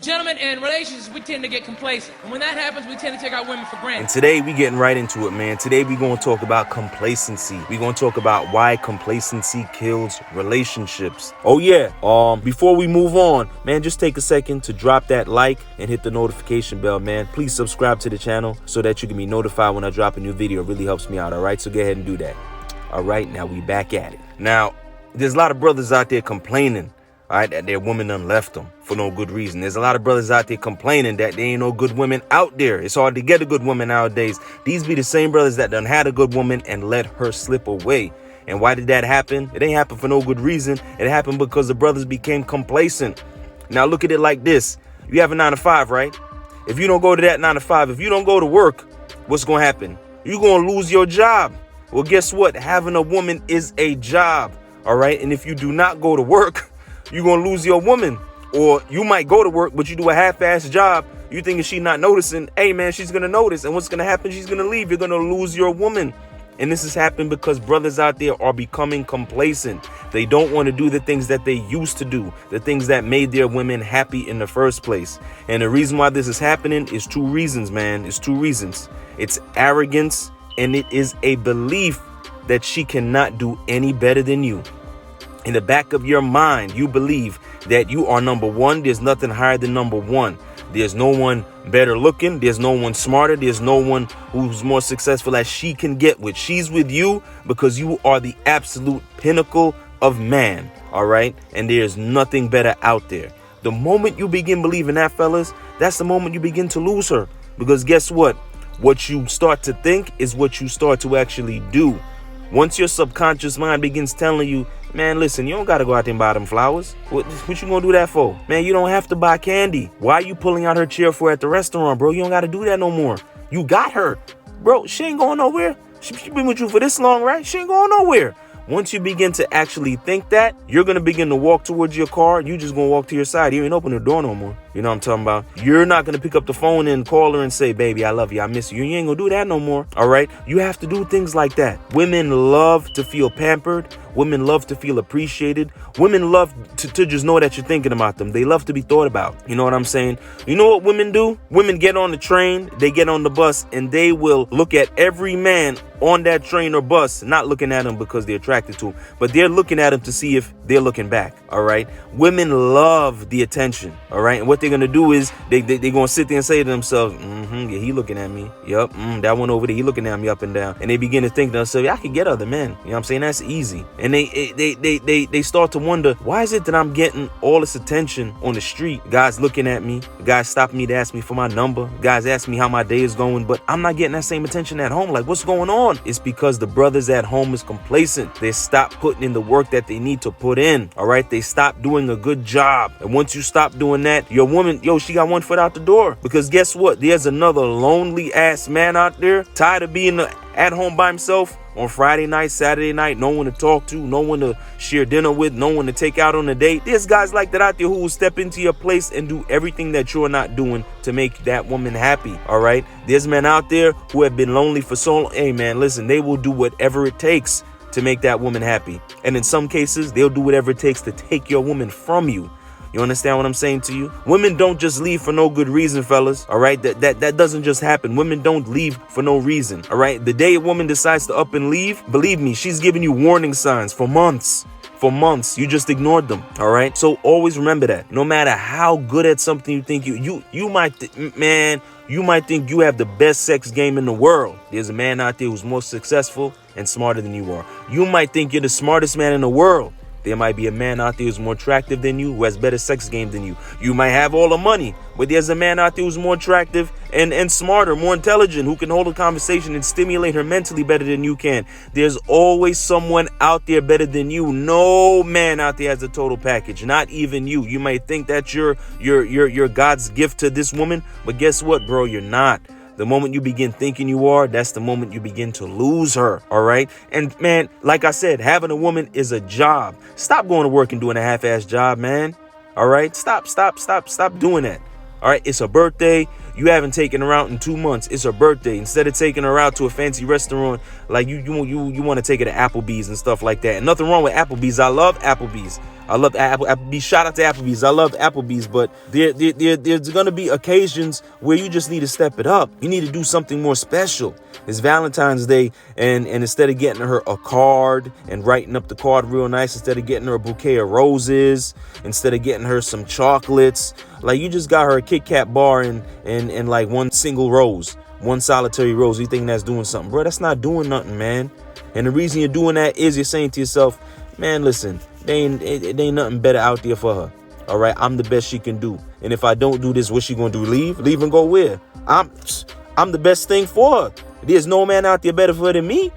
Gentlemen, in relationships, we tend to get complacent. And when that happens, we tend to take our women for granted. And today we getting right into it, man. Today we going to talk about complacency. We going to talk about why complacency kills relationships. Oh yeah, before we move on, man, just take a second to drop that like and hit the notification bell, man. Please subscribe to the channel so that you can be notified when I drop a new video. It really helps me out, all right? So go ahead and do that. All right, now we back at it. Now, there's a lot of brothers out there complaining, all right, that their woman done left them for no good reason. There's a lot of brothers out there complaining that there ain't no good women out there. It's hard to get a good woman nowadays. These be the same brothers that done had a good woman and let her slip away. And why did that happen? It ain't happen for no good reason. It happened because the brothers became complacent. Now look at it like this. You have a 9 to 5, right? If you don't go to that 9 to 5, if you don't go to work, what's going to happen? You're going to lose your job. Well, guess what? Having a woman is a job, all right? And if you do not go to work, you're going to lose your woman. Or you might go to work, but you do a half-assed job. You thinking she's not noticing. Hey, man, she's going to notice. And what's going to happen? She's going to leave. You're going to lose your woman. And this has happened because brothers out there are becoming complacent. They don't want to do the things that they used to do, the things that made their women happy in the first place. And the reason why this is happening is 2 reasons, man. It's 2 reasons. It's arrogance, and it is a belief that she cannot do any better than you. In the back of your mind, you believe that you are number one. There's nothing higher than number one. There's no one better looking. There's no one smarter. There's no one who's more successful as she can get with. She's with you because you are the absolute pinnacle of man. All right. And there's nothing better out there. The moment you begin believing that, fellas, that's the moment you begin to lose her. Because guess what? What you start to think is what you start to actually do. Once your subconscious mind begins telling you, man, listen, you don't got to go out there and buy them flowers. What you going to do that for? Man, you don't have to buy candy. Why are you pulling out her chair for at the restaurant, bro? You don't got to do that no more. You got her. Bro, she ain't going nowhere. She been with you for this long, right? She ain't going nowhere. Once you begin to actually think that, you're going to begin to walk towards your car. You just going to walk to your side. You ain't open the door no more. You know what I'm talking about? You're not going to pick up the phone and call her and say, baby, I love you. I miss you. You ain't going to do that no more. All right. You have to do things like that. Women love to feel pampered. Women love to feel appreciated. Women love to just know that you're thinking about them. They love to be thought about. You know what I'm saying? You know what women do? Women get on the train, they get on the bus, and they will look at every man on that train or bus, not looking at him because they're attracted to him, but they're looking at him to see if they're looking back. All right. Women love the attention. All right. And what they're going to do is they're going to sit there and say to themselves, yeah, he looking at me. Yep. That one over there, he looking at me up and down. And they begin to think to themselves, I could get other men. You know what I'm saying? That's easy. And they start to wonder, why is it that I'm getting all this attention on the street? Guys looking at me. Guys stopping me to ask me for my number. Guys asking me how my day is going, but I'm not getting that same attention at home. Like, what's going on? It's because the brothers at home is complacent. They stop putting in the work that they need to put in. All right. They stop doing a good job. And once you stop doing that, your woman, she got one foot out the door. Because guess what? There's another lonely ass man out there tired of being at home by himself on Friday night, Saturday night, no one to talk to, no one to share dinner with, no one to take out on a date. There's guys like that out there who will step into your place and do everything that you're not doing to make that woman happy. All right. There's men out there who have been lonely for so long. Hey, man, listen, they will do whatever it takes to make that woman happy. And in some cases, they'll do whatever it takes to take your woman from you. You understand what I'm saying to you? Women don't just leave for no good reason, fellas. All right. That doesn't just happen. Women don't leave for no reason. All right. The day a woman decides to up and leave, believe me, she's giving you warning signs for months. For months, you just ignored them. All right. So always remember that no matter how good at something you think you might, man, you might think you have the best sex game in the world. There's a man out there who's more successful and smarter than you are. You might think you're the smartest man in the world. There might be a man out there who's more attractive than you, who has better sex game than you. You might have all the money, but there's a man out there who's more attractive and smarter, more intelligent, who can hold a conversation and stimulate her mentally better than you can. There's always someone out there better than you. No man out there has a total package, not even you. You might think that you're God's gift to this woman, but guess what, bro? You're not. The moment you begin thinking you are, that's the moment you begin to lose her. All right. And man, like I said, having a woman is a job. Stop going to work and doing a half-ass job, man. All right. Stop doing that. All right. It's a birthday. You haven't taken her out in 2 months. It's her birthday. Instead of taking her out to a fancy restaurant, like you want to take her to Applebee's and stuff like that. And nothing wrong with Applebee's. I love Applebee's. I love Applebee's. Shout out to Applebee's. I love Applebee's, but there's gonna be occasions where you just need to step it up. You need to do something more special. It's Valentine's Day, and instead of getting her a card and writing up the card real nice, instead of getting her a bouquet of roses, instead of getting her some chocolates, like you just got her a Kit Kat bar and like one single rose, one solitary rose. You think that's doing something, bro? That's not doing nothing, man. And the reason you're doing that is you're saying to yourself, man, listen, it ain't nothing better out there for her. All right, I'm the best she can do. And if I don't do this, what's she gonna do? Leave and go where? I'm the best thing for her. There's no man out there better for her than me.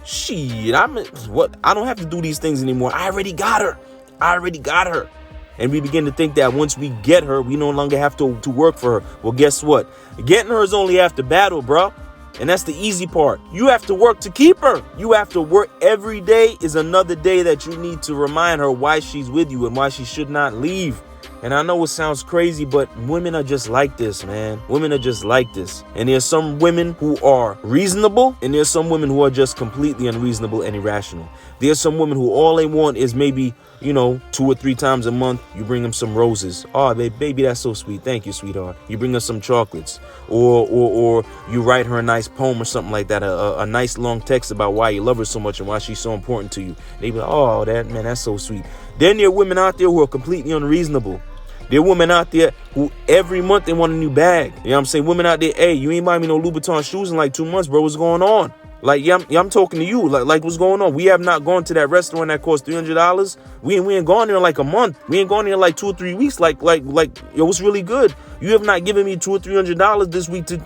Shit, I don't have to do these things anymore. I already got her. And we begin to think that once we get her, we no longer have to work for her. Well, guess what? Getting her is only after battle, bro. And that's the easy part. You have to work to keep her. You have to work. Every day is another day that you need to remind her why she's with you and why she should not leave. And I know it sounds crazy, but women are just like this, man. Women are just like this. And there's some women who are reasonable, and there's some women who are just completely unreasonable and irrational. There's some women who all they want is maybe, 2 or 3 times a month, you bring them some roses. Oh, baby, that's so sweet. Thank you, sweetheart. You bring her some chocolates. Or you write her a nice poem or something like that, a nice long text about why you love her so much and why she's so important to you. They be like, oh, that's so sweet. Then there are women out there who are completely unreasonable. There are women out there who every month they want a new bag. You know what I'm saying? Women out there, hey, you ain't buy me no Louboutin shoes in like 2 months, bro. What's going on? Like, I'm talking to you. Like, what's going on? We have not gone to that restaurant that cost $300. We ain't gone there in like a month. We ain't gone there in like 2 or 3 weeks. Like, yo, what's really good? You have not given me $200 or $300 this week to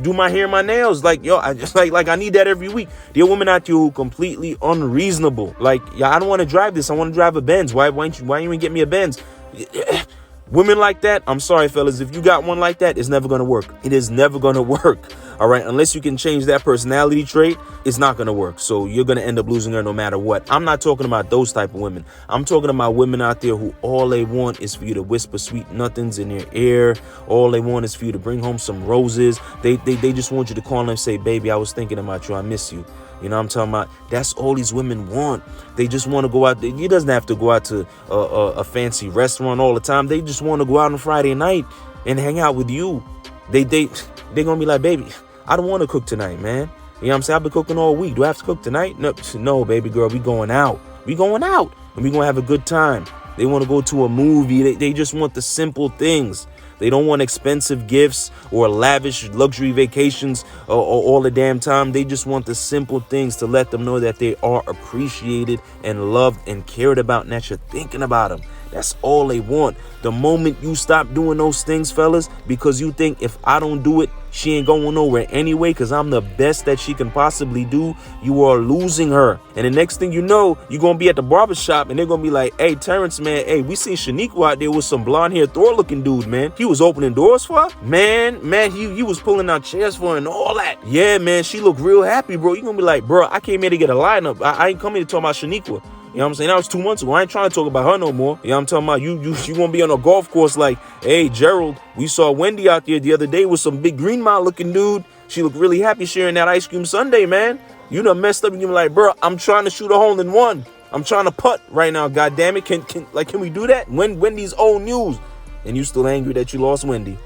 do my hair and my nails. Like, yo, I just like I need that every week. There are women out there who are completely unreasonable. Like, yeah, I don't want to drive this. I want to drive a Benz. Why you even get me a Benz? Women like that, I'm sorry, fellas. If you got one like that, it's never going to work. It is never going to work. All right. Unless you can change that personality trait, it's not going to work. So you're going to end up losing her no matter what. I'm not talking about those type of women. I'm talking about women out there who all they want is for you to whisper sweet nothings in their ear. All they want is for you to bring home some roses. They just want you to call them and say, baby, I was thinking about you. I miss you. You know what I'm talking about? That's all these women want. They just want to go out. He doesn't have to go out to a fancy restaurant all the time. They just want to go out on Friday night and hang out with you. They're going to be like, baby, I don't want to cook tonight, man. You know what I'm saying? I've been cooking all week. Do I have to cook tonight? No, baby girl, we going out. We going out. And we going to have a good time. They want to go to a movie. They just want the simple things. They don't want expensive gifts or lavish luxury vacations or all the damn time. They just want the simple things to let them know that they are appreciated and loved and cared about and that you're thinking about them. That's all they want. The moment you stop doing those things, fellas, because you think if I don't do it, she ain't going nowhere anyway because I'm the best that she can possibly do, you are losing her. And the next thing you know, you're going to be at the barbershop and they're going to be like, hey, Terrence, man, hey, we seen Shaniqua out there with some blonde-haired Thor-looking dude, man. He was opening doors for her. Man, he was pulling out chairs for her and all that. Yeah, man, she looked real happy, bro. You're going to be like, bro, I came here to get a lineup. I ain't come here to talk about Shaniqua. You know what I'm saying? That was 2 months ago. I ain't trying to talk about her no more. You know what I'm talking about? You gonna be on a golf course like, hey, Gerald, we saw Wendy out there the other day with some big green mile looking dude. She looked really happy sharing that ice cream sundae, man. You done messed up and you're like, bro, I'm trying to shoot a hole in one. I'm trying to putt right now, goddammit. Can we do that? Wendy's old news. And you still angry that you lost Wendy. You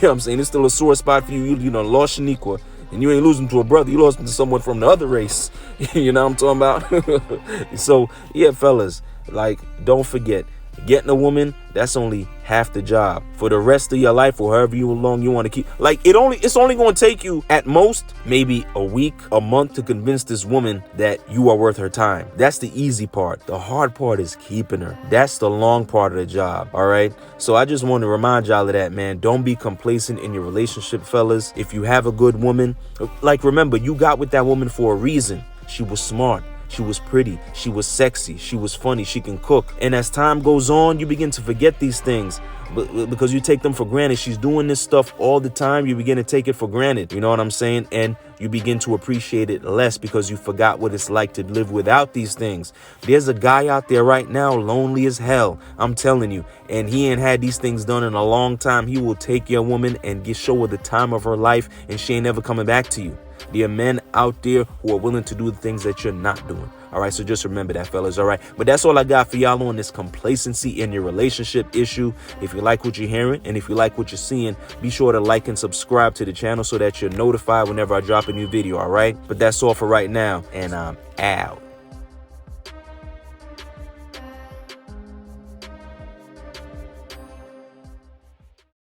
know what I'm saying? It's still a sore spot for you. You know, lost Shaniqua. And you ain't losing to a brother. You lost to someone from the other race. You know what I'm talking about? So, yeah, fellas, like, don't forget, getting a woman, that's only half the job. For the rest of your life or however long you want to keep, like, it's only going to take you at most maybe a week, a month to convince this woman that you are worth her time. That's the easy part. The hard part is keeping her. That's the long part of the job. All right. So I just want to remind y'all of that, man. Don't be complacent in your relationship, fellas. If you have a good woman, like, remember, you got with that woman for a reason. She was smart. She was pretty. She was sexy. She was funny. She can cook. And as time goes on, you begin to forget these things because you take them for granted. She's doing this stuff all the time. You begin to take it for granted. You know what I'm saying? And you begin to appreciate it less because you forgot what it's like to live without these things. There's a guy out there right now, lonely as hell. I'm telling you. And he ain't had these things done in a long time. He will take your woman and show her the time of her life, and she ain't never coming back to you. There are men out there who are willing to do the things that you're not doing. All right, so just remember that, fellas. All right, but that's all I got for y'all on this complacency in your relationship issue. If you like what you're hearing and if you like what you're seeing, be sure to like and subscribe to the channel so that you're notified whenever I drop a new video. All right, but that's all for right now, and I'm out.